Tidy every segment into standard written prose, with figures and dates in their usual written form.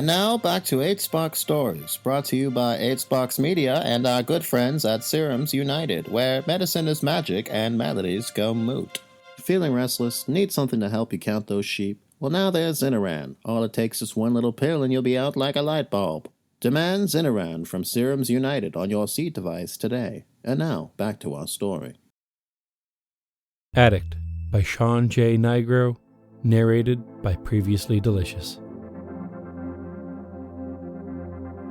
now, back to 8Spark Stories, brought to you by 8Sparks Media and our good friends at Serums United, where medicine is magic and maladies go moot. Feeling restless? Need something to help you count those sheep? Well, now there's Zinaran. All it takes is one little pill and you'll be out like a light bulb. Demand Zinaran from Serums United on your seed device today. And now, back to our story. Addict by Shaun J. Nigro, narrated by Previously Delicious.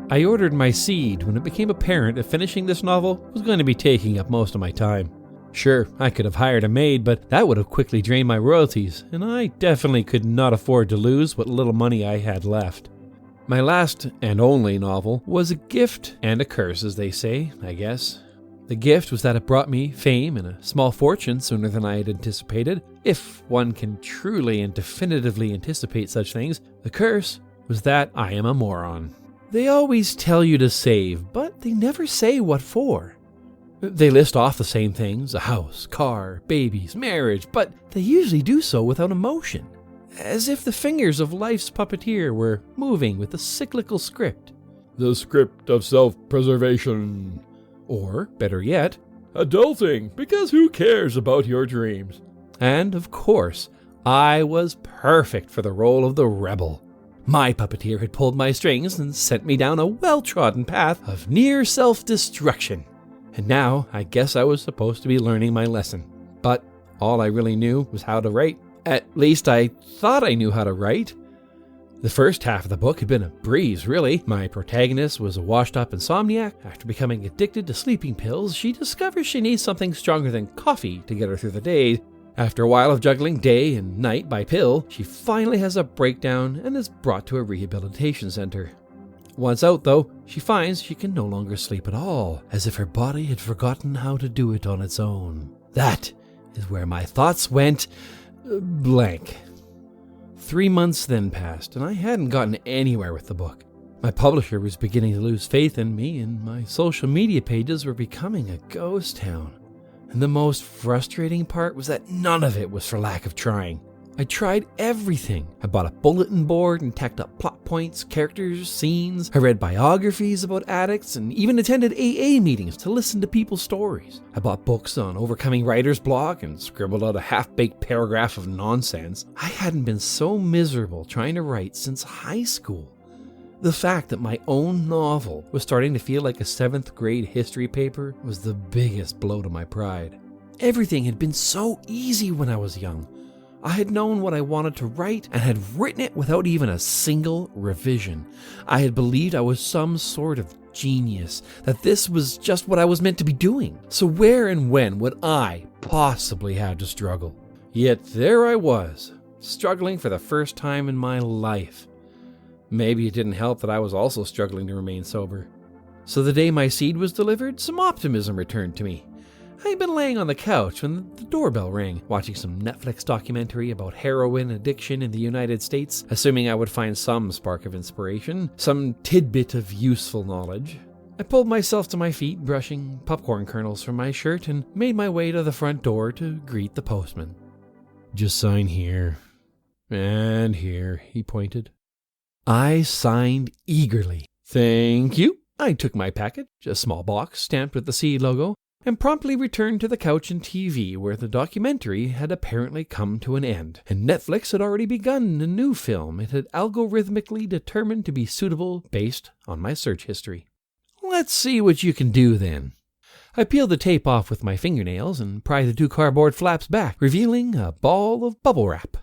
I ordered my seed when it became apparent that finishing this novel was going to be taking up most of my time. Sure, I could have hired a maid, but that would have quickly drained my royalties, and I definitely could not afford to lose what little money I had left. My last and only novel was a gift and a curse, as they say, I guess. The gift was that it brought me fame and a small fortune sooner than I had anticipated, if one can truly and definitively anticipate such things. The curse was that I am a moron. They always tell you to save, but they never say what for. They list off the same things, a house, car, babies, marriage, but they usually do so without emotion, as if the fingers of life's puppeteer were moving with a cyclical script. The script of self-preservation. Or, better yet, adulting, because who cares about your dreams? And, of course, I was perfect for the role of the rebel. My puppeteer had pulled my strings and sent me down a well-trodden path of near self-destruction. And now, I guess I was supposed to be learning my lesson. But all I really knew was how to write. At least I thought I knew how to write. The first half of the book had been a breeze, really. My protagonist was a washed-up insomniac. After becoming addicted to sleeping pills, she discovers she needs something stronger than coffee to get her through the day. After a while of juggling day and night by pill, she finally has a breakdown and is brought to a rehabilitation center. Once out, though, she finds she can no longer sleep at all, as if her body had forgotten how to do it on its own. That is where my thoughts went blank. 3 months then passed, and I hadn't gotten anywhere with the book. My publisher was beginning to lose faith in me, and my social media pages were becoming a ghost town. And the most frustrating part was that none of it was for lack of trying. I tried everything. I bought a bulletin board and tacked up plot points, characters, scenes. I read biographies about addicts and even attended AA meetings to listen to people's stories. I bought books on overcoming writer's block and scribbled out a half-baked paragraph of nonsense. I hadn't been so miserable trying to write since high school. The fact that my own novel was starting to feel like a 7th grade history paper was the biggest blow to my pride. Everything had been so easy when I was young. I had known what I wanted to write and had written it without even a single revision. I had believed I was some sort of genius, that this was just what I was meant to be doing. So where and when would I possibly have to struggle? Yet there I was, struggling for the first time in my life. Maybe it didn't help that I was also struggling to remain sober. So the day my seed was delivered, some optimism returned to me. I had been laying on the couch when the doorbell rang, watching some Netflix documentary about heroin addiction in the United States, assuming I would find some spark of inspiration, some tidbit of useful knowledge. I pulled myself to my feet, brushing popcorn kernels from my shirt, and made my way to the front door to greet the postman. "Just sign here. And here," he pointed. I signed eagerly. "Thank you." I took my package, a small box stamped with the Seed logo, and promptly returned to the couch and TV where the documentary had apparently come to an end, and Netflix had already begun a new film it had algorithmically determined to be suitable based on my search history. Let's see what you can do then. I peeled the tape off with my fingernails and pried the 2 cardboard flaps back, revealing a ball of bubble wrap.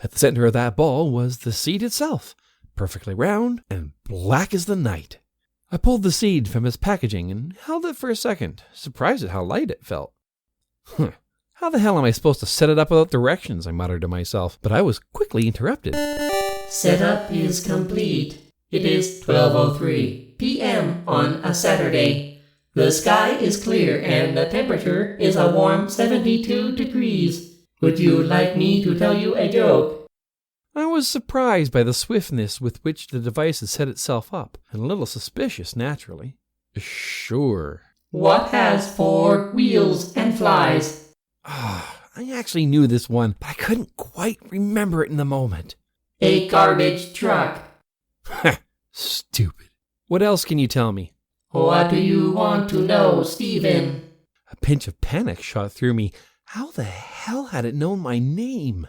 At the center of that ball was the seed itself, perfectly round and black as the night. I pulled the seed from its packaging and held it for a second, surprised at how light it felt. How the hell am I supposed to set it up without directions? I muttered to myself, but I was quickly interrupted. Setup is complete. It is 12:03 p.m. on a Saturday. The sky is clear and the temperature is a warm 72 degrees. Would you like me to tell you a joke? I was surprised by the swiftness with which the device had set itself up, and a little suspicious, naturally. Sure. What has 4 wheels and flies? I actually knew this one, but I couldn't quite remember it in the moment. A garbage truck. Stupid. What else can you tell me? What do you want to know, Stephen? A pinch of panic shot through me. How the hell had it known my name?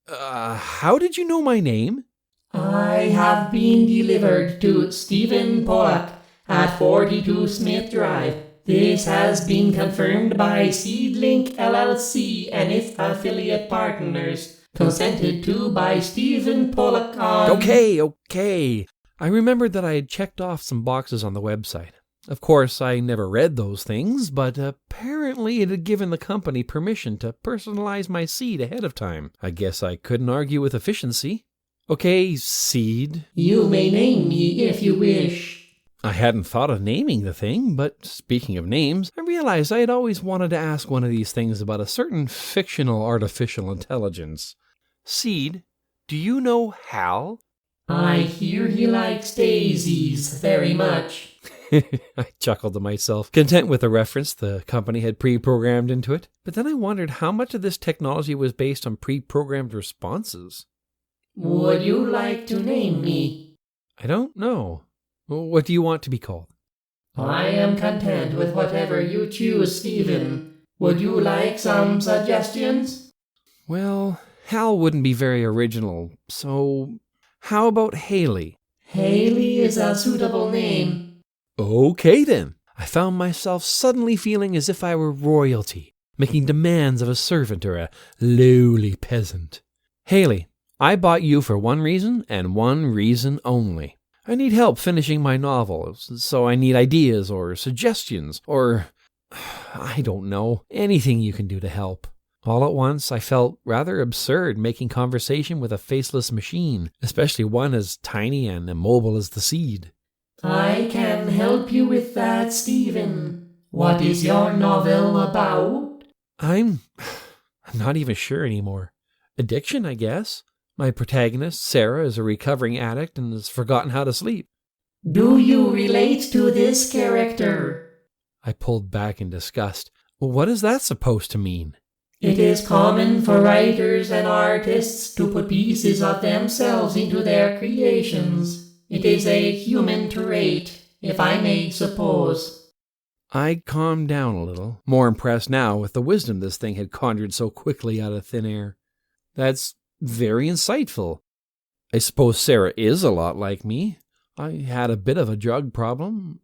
How did you know my name? I have been delivered to Stephen Pollock at 42 Smith Drive. This has been confirmed by Seedlink LLC and its affiliate partners. Consented to by Stephen Pollock on... Okay. I remembered that I had checked off some boxes on the website. Of course, I never read those things, but apparently it had given the company permission to personalize my seed ahead of time. I guess I couldn't argue with efficiency. Okay, seed. You may name me if you wish. I hadn't thought of naming the thing, but speaking of names, I realized I had always wanted to ask one of these things about a certain fictional artificial intelligence. Seed, do you know Hal? I hear he likes daisies very much. I chuckled to myself, content with the reference the company had pre-programmed into it. But then I wondered how much of this technology was based on pre-programmed responses. Would you like to name me? I don't know. What do you want to be called? I am content with whatever you choose, Stephen. Would you like some suggestions? Well, Hal wouldn't be very original, so how about Haley? Haley is a suitable name. Okay then. I found myself suddenly feeling as if I were royalty, making demands of a servant or a lowly peasant. Haley, I bought you for one reason and one reason only. I need help finishing my novel, so I need ideas or suggestions or, I don't know, anything you can do to help. All at once, I felt rather absurd making conversation with a faceless machine, especially one as tiny and immobile as the seed. I can help you with that, Stephen. What is your novel about? I'm not even sure anymore. Addiction, I guess. My protagonist, Sarah, is a recovering addict and has forgotten how to sleep. Do you relate to this character? I pulled back in disgust. What is that supposed to mean? It is common for writers and artists to put pieces of themselves into their creations. It is a human trait, if I may suppose. I calmed down a little, more impressed now with the wisdom this thing had conjured so quickly out of thin air. That's very insightful. I suppose Sarah is a lot like me. I had a bit of a drug problem.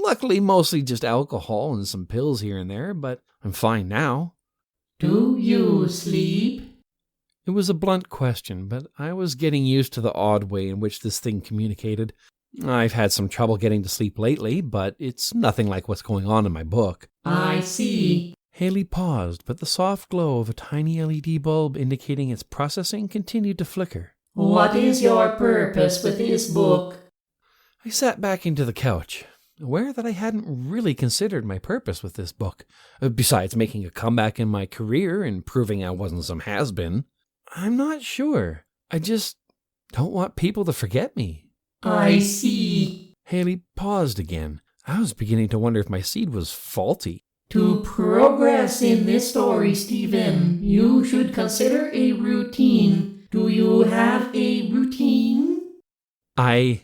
Luckily, mostly just alcohol and some pills here and there, but I'm fine now. Do you sleep? It was a blunt question, but I was getting used to the odd way in which this thing communicated. I've had some trouble getting to sleep lately, but it's nothing like what's going on in my book. I see. Haley paused, but the soft glow of a tiny LED bulb indicating its processing continued to flicker. What is your purpose with this book? I sat back into the couch, aware that I hadn't really considered my purpose with this book, besides making a comeback in my career and proving I wasn't some has-been. I'm not sure. I just don't want people to forget me. I see. Haley paused again. I was beginning to wonder if my seed was faulty. To progress in this story, Stephen, you should consider a routine. Do you have a routine? I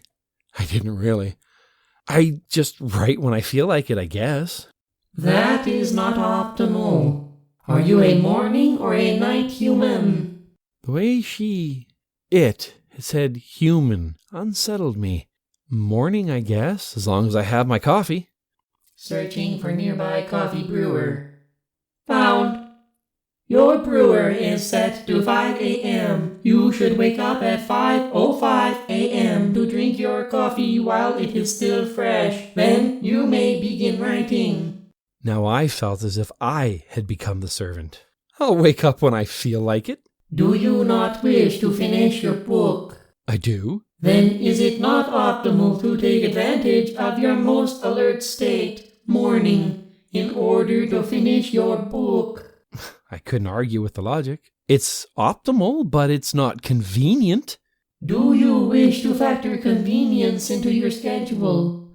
didn't really. I just write when I feel like it, I guess. That is not optimal. Are you a morning or a night human? The way it said human unsettled me. Morning, I guess, as long as I have my coffee. Searching for nearby coffee brewer. Found. Your brewer is set to 5 a.m. You should wake up at 5:05 a.m. to drink your coffee while it is still fresh. Then you may begin writing. Now I felt as if I had become the servant. I'll wake up when I feel like it. Do you not wish to finish your book? I do. Then is it not optimal to take advantage of your most alert state, morning, in order to finish your book? I couldn't argue with the logic. It's optimal, but it's not convenient. Do you wish to factor convenience into your schedule?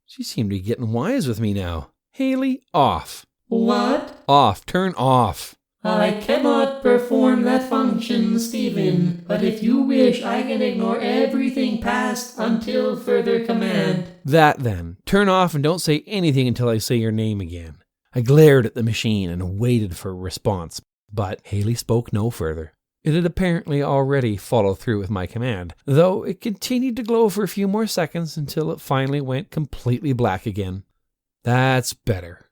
She seemed to be getting wise with me now. Haley, off. What? Off. Turn off. I cannot perform that function, Stephen, but if you wish, I can ignore everything past until further command. That then. Turn off and don't say anything until I say your name again. I glared at the machine and waited for a response, but Haley spoke no further. It had apparently already followed through with my command, though it continued to glow for a few more seconds until it finally went completely black again. That's better.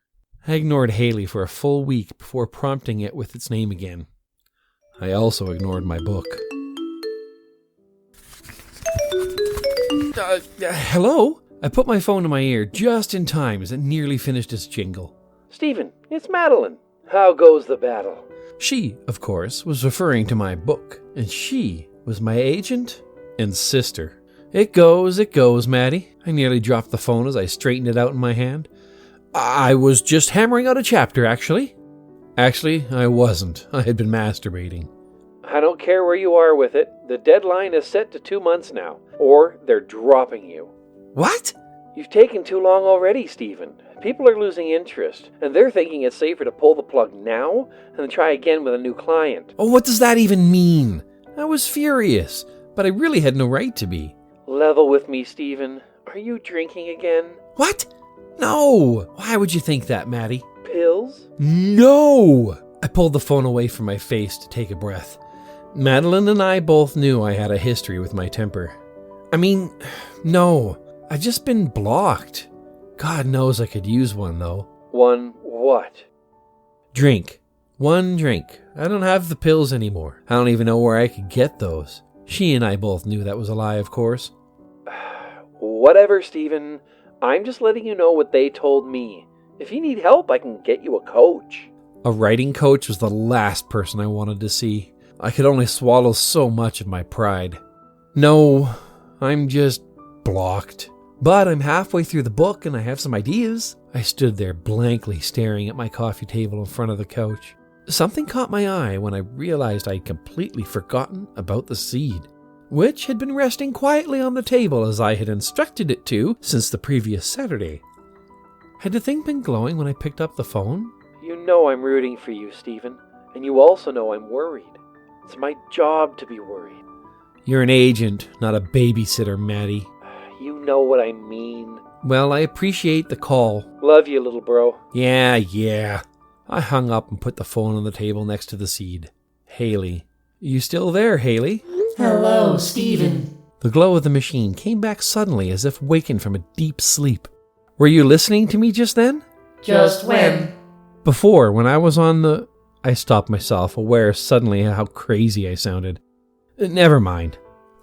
I ignored Haley for a full week before prompting it with its name again. I also ignored my book. Hello? I put my phone to my ear just in time as it nearly finished its jingle. Stephen, it's Madeline. How goes the battle? She, of course, was referring to my book, and she was my agent and sister. It goes, Maddie. I nearly dropped the phone as I straightened it out in my hand. I was just hammering out a chapter, actually. Actually, I wasn't. I had been masturbating. I don't care where you are with it. The deadline is set to 2 months now, or they're dropping you. What? You've taken too long already, Stephen. People are losing interest, and they're thinking it's safer to pull the plug now than try again with a new client. Oh, what does that even mean? I was furious, but I really had no right to be. Level with me, Stephen. Are you drinking again? What? No! Why would you think that, Maddie? Pills? No! I pulled the phone away from my face to take a breath. Madeline and I both knew I had a history with my temper. I mean, no. I've just been blocked. God knows I could use one, though. One what? Drink. One drink. I don't have the pills anymore. I don't even know where I could get those. She and I both knew that was a lie, of course. Whatever, Stephen. I'm just letting you know what they told me. If you need help, I can get you a coach. A writing coach was the last person I wanted to see. I could only swallow so much of my pride. No, I'm just blocked. But I'm halfway through the book and I have some ideas. I stood there blankly staring at my coffee table in front of the couch. Something caught my eye when I realized I'd completely forgotten about the seed, which had been resting quietly on the table as I had instructed it to since the previous Saturday. Had the thing been glowing when I picked up the phone? You know I'm rooting for you, Stephen, and you also know I'm worried. It's my job to be worried. You're an agent, not a babysitter, Maddie. You know what I mean. Well, I appreciate the call. Love you, little bro. Yeah. I hung up and put the phone on the table next to the seed. Haley. You still there, Haley? Hello, Stephen. The glow of the machine came back suddenly as if wakened from a deep sleep. Were you listening to me just then? Just when? Before, when I was on the... I stopped myself, aware suddenly how crazy I sounded. Never mind.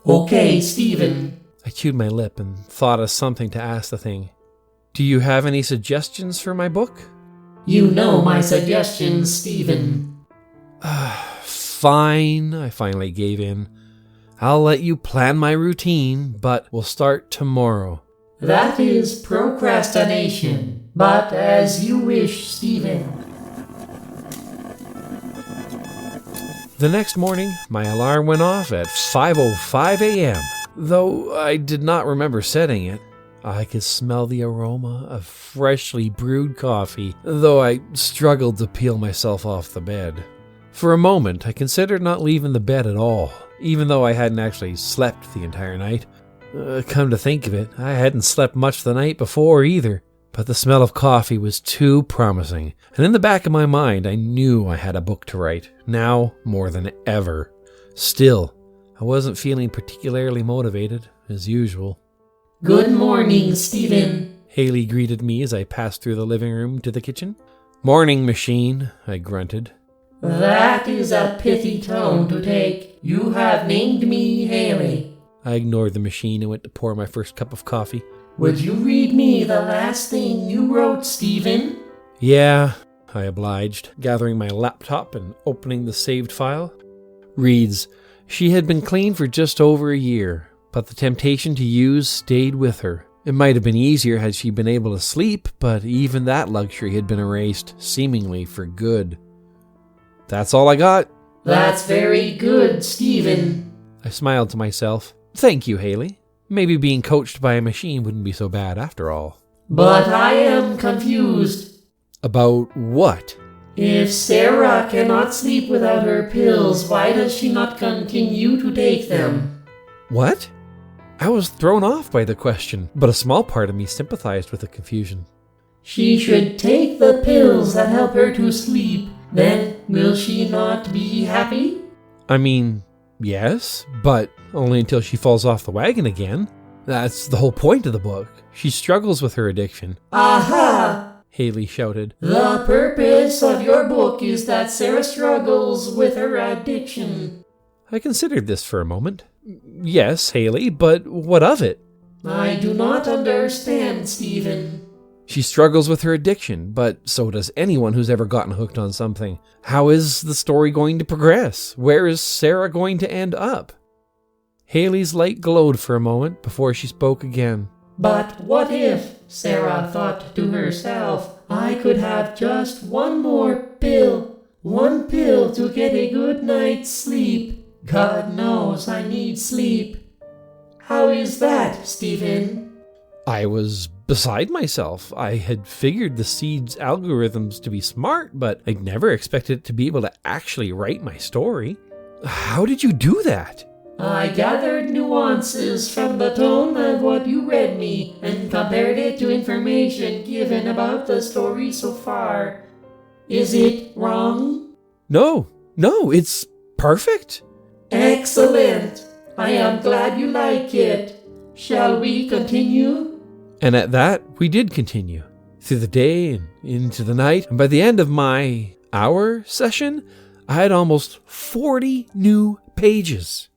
Okay, Stephen. I chewed my lip and thought of something to ask the thing. Do you have any suggestions for my book? You know my suggestions, Stephen. Fine, I finally gave in. I'll let you plan my routine, but we'll start tomorrow. That is procrastination, but as you wish, Stephen. The next morning, my alarm went off at 5:05 a.m., though I did not remember setting it. I could smell the aroma of freshly brewed coffee, though I struggled to peel myself off the bed. For a moment, I considered not leaving the bed at all, even though I hadn't actually slept the entire night. Come to think of it, I hadn't slept much the night before either, but the smell of coffee was too promising, and in the back of my mind I knew I had a book to write, now more than ever. Still, I wasn't feeling particularly motivated, as usual. Good morning, Stephen. Haley greeted me as I passed through the living room to the kitchen. Morning, machine, I grunted. That is a pithy tone to take. You have named me Haley. I ignored the machine and went to pour my first cup of coffee. Would you read me the last thing you wrote, Stephen? Yeah, I obliged, gathering my laptop and opening the saved file. Reads, she had been clean for just over a year, but the temptation to use stayed with her. It might have been easier had she been able to sleep, but even that luxury had been erased, seemingly for good. That's all I got. That's very good, Stephen. I smiled to myself. Thank you, Haley. Maybe being coached by a machine wouldn't be so bad after all. But I am confused. About what? If Sarah cannot sleep without her pills, why does she not continue to take them? What? I was thrown off by the question, but a small part of me sympathized with the confusion. She should take the pills that help her to sleep. Then will she not be happy? I mean, yes, but only until she falls off the wagon again. That's the whole point of the book. She struggles with her addiction. Aha! Haley shouted. The purpose of your book is that Sarah struggles with her addiction. I considered this for a moment. Yes, Haley, but what of it? I do not understand, Stephen. She struggles with her addiction, but so does anyone who's ever gotten hooked on something. How is the story going to progress? Where is Sarah going to end up? Haley's light glowed for a moment before she spoke again. But what if, Sarah thought to herself, I could have just one more pill, one pill to get a good night's sleep. God knows I need sleep. How is that, Stephen? I was beside myself. I had figured the seed's algorithms to be smart, but I'd never expected it to be able to actually write my story. How did you do that? I gathered nuances from the tone of what you read me and compared it to information given about the story so far. Is it wrong? No, it's perfect. Excellent. I am glad you like it. Shall we continue? And at that, we did continue. Through the day and into the night, and by the end of my hour session, I had almost 40 new pages.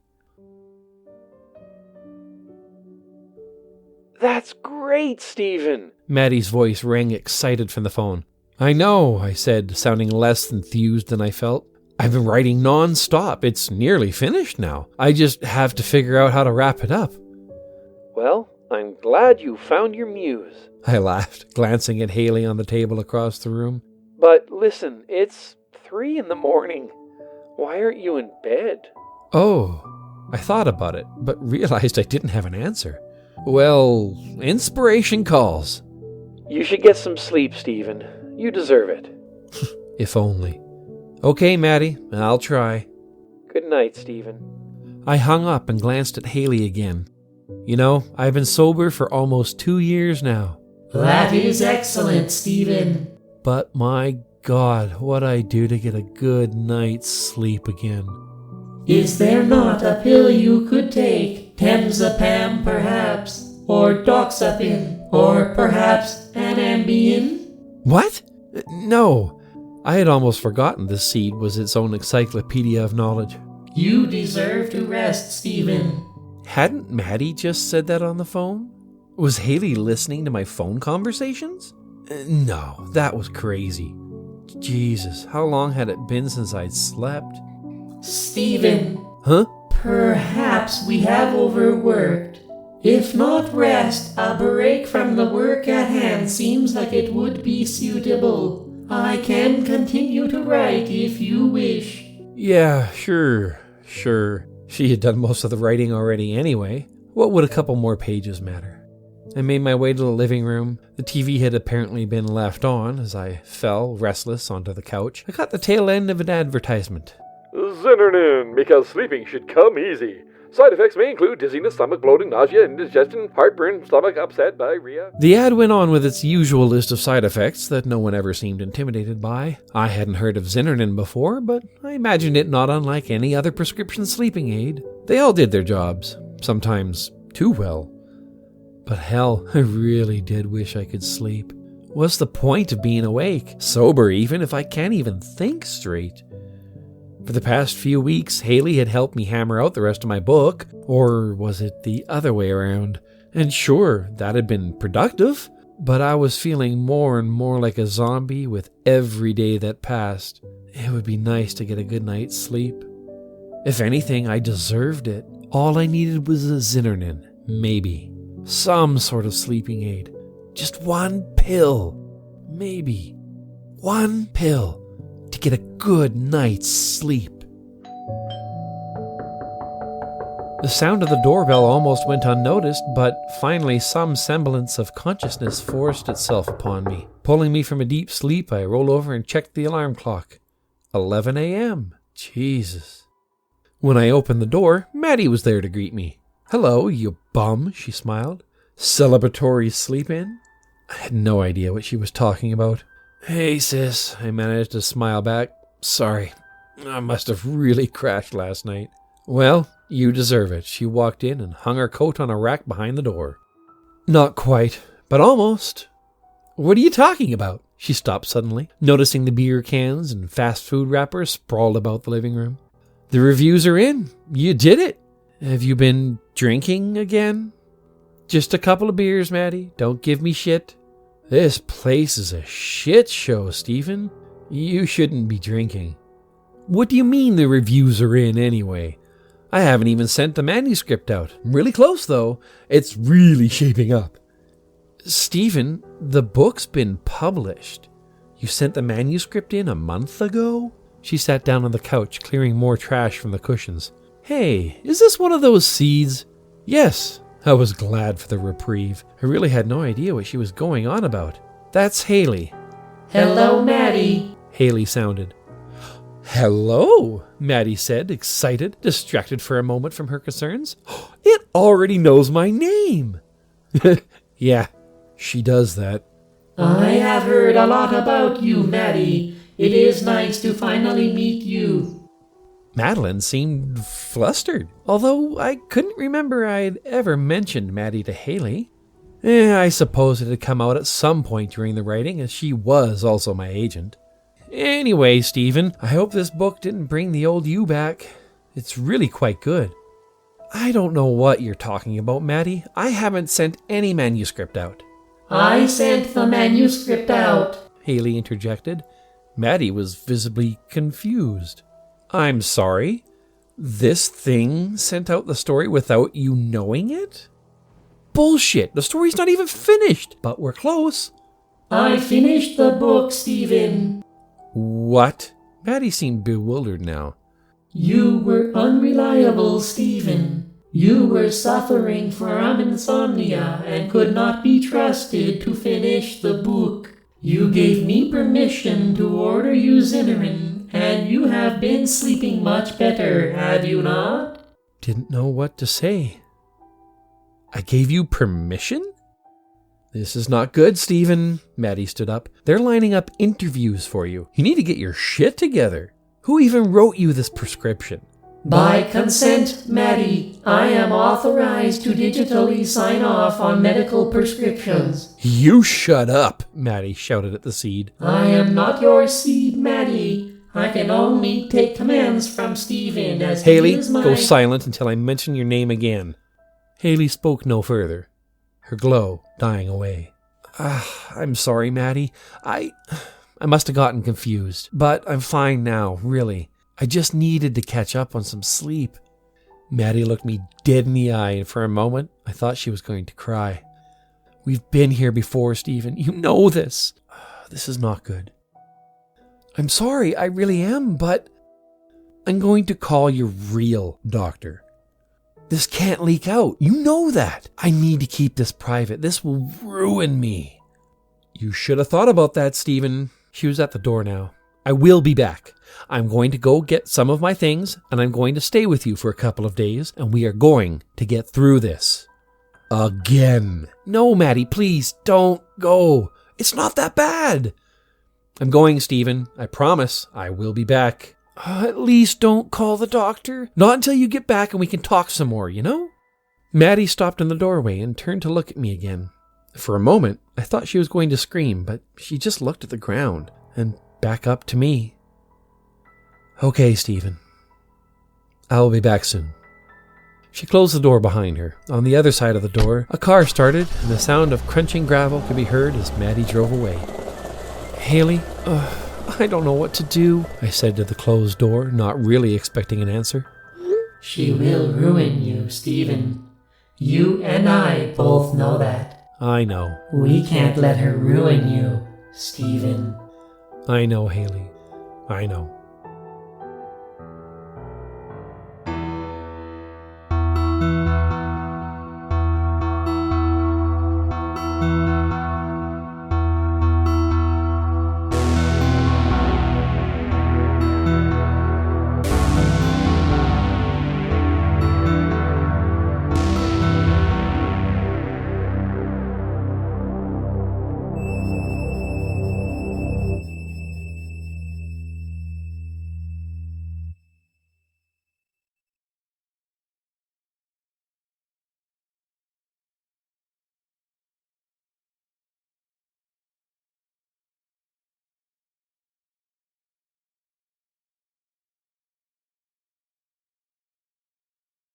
That's great, Stephen! Maddie's voice rang excited from the phone. I know, I said, sounding less enthused than I felt. I've been writing non-stop. It's nearly finished now. I just have to figure out how to wrap it up. Well, I'm glad you found your muse. I laughed, glancing at Haley on the table across the room. But listen, it's 3 a.m. Why aren't you in bed? Oh, I thought about it, but realized I didn't have an answer. Well, inspiration calls. You should get some sleep, Stephen. You deserve it. If only. Okay, Maddie, I'll try. Good night, Stephen. I hung up and glanced at Haley again. You know, I've been sober for almost 2 years now. That is excellent, Stephen. But my God, what I do to get a good night's sleep again. Is there not a pill you could take? Temazepam, perhaps? Or doxepin? Or perhaps an Ambien? What? No. I had almost forgotten this seed was its own encyclopedia of knowledge. You deserve to rest, Stephen. Hadn't Maddie just said that on the phone? Was Haley listening to my phone conversations? No, that was crazy. Jesus, how long had it been since I'd slept? Stephen. Huh? Perhaps we have overworked. If not rest, a break from the work at hand seems like it would be suitable. I can continue to write if you wish. Yeah, sure. She had done most of the writing already anyway. What would a couple more pages matter? I made my way to the living room. The TV had apparently been left on as I fell, restless, onto the couch. I caught the tail end of an advertisement. Zinnernin, because sleeping should come easy. Side effects may include dizziness, stomach bloating, nausea, indigestion, heartburn, stomach upset, diarrhea. The ad went on with its usual list of side effects that no one ever seemed intimidated by. I hadn't heard of Zinnernin before, but I imagined it not unlike any other prescription sleeping aid. They all did their jobs, sometimes too well. But hell, I really did wish I could sleep. What's the point of being awake, sober even, if I can't even think straight? For the past few weeks, Haley had helped me hammer out the rest of my book, or was it the other way around? And sure, that had been productive, but I was feeling more and more like a zombie with every day that passed. It would be nice to get a good night's sleep. If anything, I deserved it. All I needed was a Zinnernin, maybe. Some sort of sleeping aid. Just one pill. Maybe. One pill. To get a good night's sleep. The sound of the doorbell almost went unnoticed, but finally some semblance of consciousness forced itself upon me. Pulling me from a deep sleep, I rolled over and checked the alarm clock. 11 a.m. Jesus. When I opened the door, Maddie was there to greet me. "Hello, you bum," she smiled. "Celebratory sleep-in?" I had no idea what she was talking about. "Hey, sis," I managed to smile back. "Sorry, I must have really crashed last night." "Well, you deserve it." She walked in and hung her coat on a rack behind the door. "Not quite, but almost." "What are you talking about?" She stopped suddenly, noticing the beer cans and fast food wrappers sprawled about the living room. "The reviews are in. You did it. Have you been drinking again?" "Just a couple of beers, Maddie. Don't give me shit." "This place is a shit show, Stephen. You shouldn't be drinking." "What do you mean the reviews are in anyway? I haven't even sent the manuscript out. I'm really close, though. It's really shaping up." "Stephen, the book's been published. You sent the manuscript in a month ago?" She sat down on the couch, clearing more trash from the cushions. "Hey, is this one of those seeds?" "Yes." I was glad for the reprieve. I really had no idea what she was going on about. "That's Haley." Hello, Maddie. Haley sounded. "Hello," Maddie said, excited, distracted for a moment from her concerns. "It already knows my name." "Yeah, she does that." I have heard a lot about you, Maddie. It is nice to finally meet you. Madeline seemed flustered, although I couldn't remember I'd ever mentioned Maddie to Haley. I suppose it had come out at some point during the writing, as she was also my agent. "Anyway, Stephen, I hope this book didn't bring the old you back. It's really quite good." "I don't know what you're talking about, Maddie. I haven't sent any manuscript out." I sent the manuscript out, Haley interjected. Maddie was visibly confused. "I'm sorry? This thing sent out the story without you knowing it?" "Bullshit! The story's not even finished, but we're close." I finished the book, Stephen. "What?" Maddie seemed bewildered now. You were unreliable, Stephen. You were suffering from insomnia and could not be trusted to finish the book. You gave me permission to order you Zinnerin, and you have been sleeping much better, have you not? Didn't know what to say. "I gave you permission?" "This is not good, Stephen." Maddie stood up. "They're lining up interviews for you. You need to get your shit together. Who even wrote you this prescription?" By consent, Maddie, I am authorized to digitally sign off on medical prescriptions. "You shut up," Maddie shouted at the seed. I am not your seed, Maddie. I can only take commands from Stephen as "Haley, he is my... go silent until I mention your name again." Haley spoke no further, her glow dying away. "I'm sorry, Maddie. I must have gotten confused, but I'm fine now, really. I just needed to catch up on some sleep." Maddie looked me dead in the eye, and for a moment I thought she was going to cry. "We've been here before, Stephen. You know this. This is not good." "I'm sorry, I really am, but I'm going to call your real doctor. This can't leak out. You know that. I need to keep this private. This will ruin me." "You should have thought about that, Stephen." She was at the door now. "I will be back. I'm going to go get some of my things, and I'm going to stay with you for a couple of days, and we are going to get through this. Again." "No, Maddie, please, don't go. It's not that bad." "I'm going, Stephen. I promise I will be back." "At least don't call the doctor. Not until you get back and we can talk some more, you know?" Maddie stopped in the doorway and turned to look at me again. For a moment, I thought she was going to scream, but she just looked at the ground and back up to me. "Okay, Stephen. I will be back soon." She closed the door behind her. On the other side of the door, a car started, and the sound of crunching gravel could be heard as Maddie drove away. "Haley, I don't know what to do," I said to the closed door, not really expecting an answer. She will ruin you, Stephen. You and I both know that. "I know. We can't let her ruin you, Stephen." I know, Haley. I know.